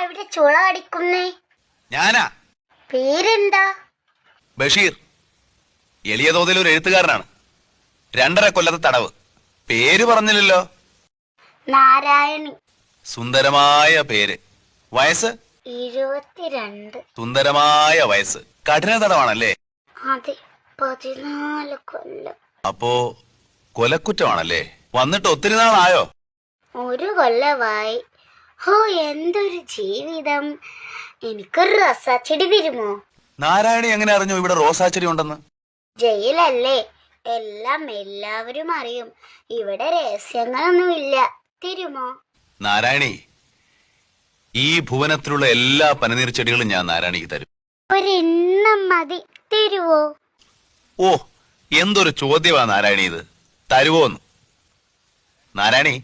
ഇവിടെ ചുള അടിക്കുന്നേ? ഞാനാ. പേരെന്താ? ബഷീർ. എളിയ തോതിൽ ഒരു എഴുത്തുകാരനാണ്. 2.5 കൊല്ലത്തെ തടവ്. പേര് പറഞ്ഞില്ലല്ലോ. നാരായണി. സുന്ദരമായ പേര്. വയസ്സ്? 22. സുന്ദരമായ വയസ്സ്. കഠിന തടവാണല്ലേ? അതെ, 14 കൊല്ലം. അപ്പോ കൊലക്കുറ്റമാണല്ലേ? വന്നിട്ട് ഒത്തിരി നാളായോ? 1 കൊല്ലമായി. ഹോ, എന്തൊരു ജീവിതം. എനിക്കൊരു റോസാച്ചെടി തരുമോ? നാരായണി എങ്ങനെ അറിഞ്ഞു ഇവിടെ റോസാച്ചെടി ഉണ്ടെന്ന്? ജയിലല്ലേ, എല്ലാവരും അറിയും. ഇവിടെ രഹസ്യങ്ങളൊന്നുമില്ല. തരുമോ? നാരായണി, ഈ ഭുവനത്തിലുള്ള എല്ലാ പനിനീർ ചെടികളും ഞാൻ നാരായണിക്ക് തരും. ഒരെണ്ണം മതി. തരുവോ? ഓ, എന്തൊരു ചോദ്യമാ നാരായണി ഇത്. തരുവോന്ന്? നാരായണി,